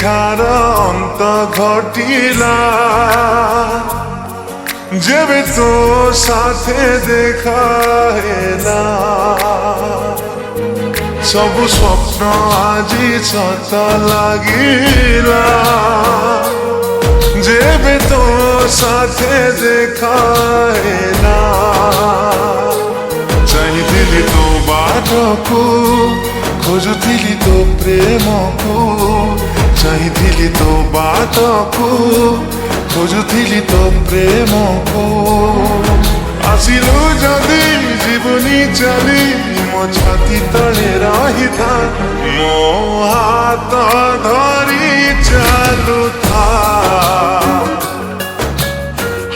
देखार अंत घटिला जेबे तो साथे देखा हेला सबु स्वप्न आजी सत लागिला जेबे तो साथे देखा हेला चाहिथिली तो बाटको खोजुथिली तो प्रेम को चाहिथिली तो बाटको खोजुथिली तो प्रेम को आसिलु जदि जीवनी चली मो छाती तले रही था मो हाथ धरी चालू था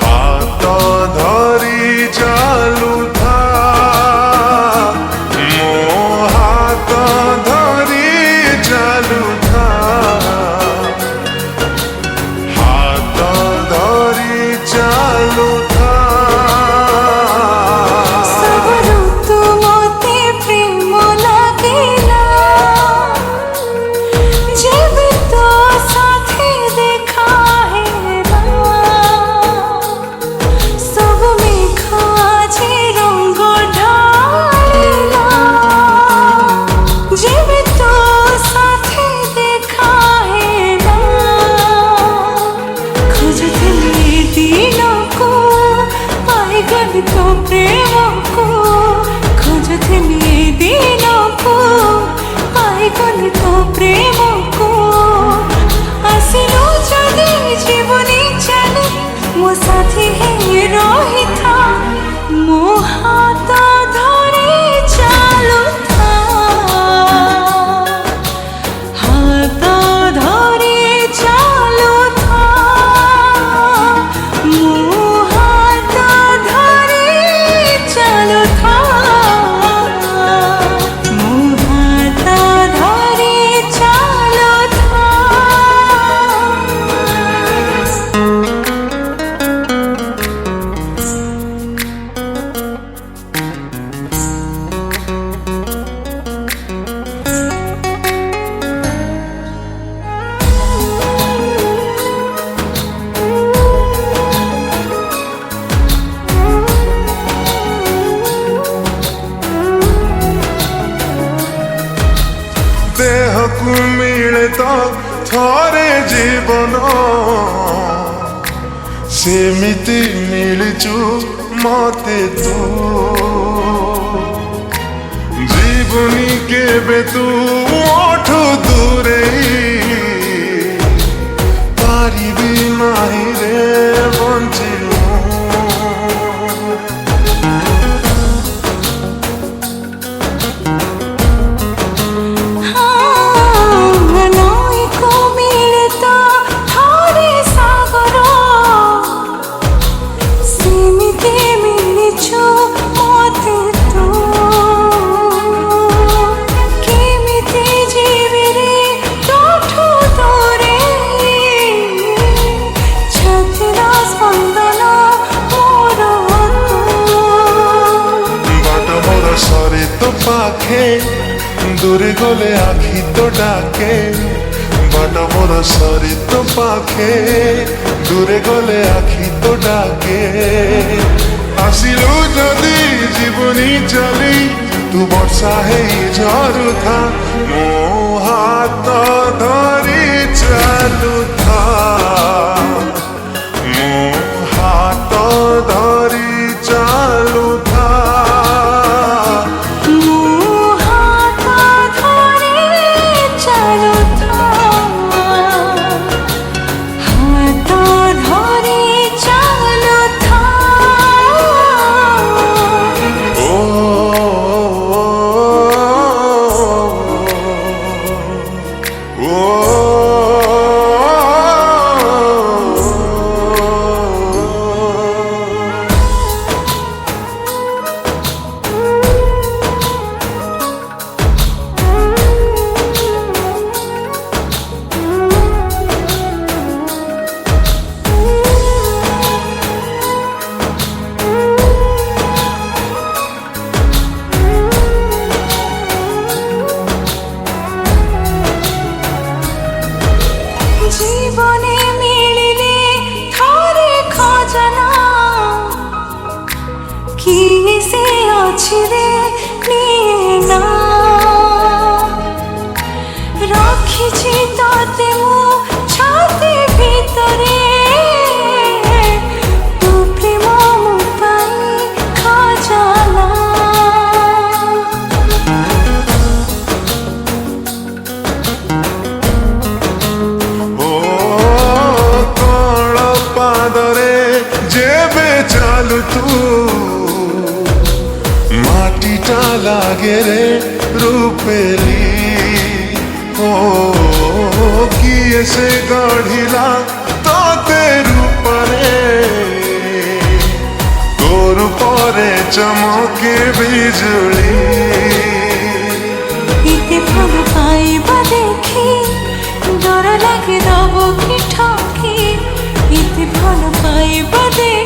हाथ धरी चालू था मो हाथ धरी चालू था हाथ धरी चालू था तो प्रेम को खोजुथिली दिनों को पाई गली तो प्रेम को आसिलु जदि जीवनी चली मो साथी है रही था मो हाथ धरी चालू था हाथ धरी चालू था देहकु मिले तो थोरे जीवन सेमिति मिलचु मते तू जीवनी केबे तू ओठु दूरे पारिबी नाही रे बंचिलु पाखे दूरे गले आखि तो डाके बाट मोर सरी तो पाखे दूरे गले आखि तो डाके आसिलु जदि जीवनी चली तू वर्षा है झरू था मो हाथ धरी चालू था मो हाथ धरी चालू था Oh কি সে আছে রে নিয়ে না রাখিছি তাতে মো ছাতি ভিতরে তু প্রেম মো পাই খাজানা ଓ କଳ ପାଦରେ ଯେବେ ଚାଲୁ ତୁ ମାଟିଟା ଲାଗେ ରେ ରୂପେଲି ଓ କିଏ ସେ ଗଢ଼ିଲା ତତେ ରୂପରେ ତୋ ରୂପରେ ଚମକେ ବିଜୁଳି এতে ভাল পাইবা দেখি ডর লাগে রব কি ঠকি এতে ভাল পাইবা দেখি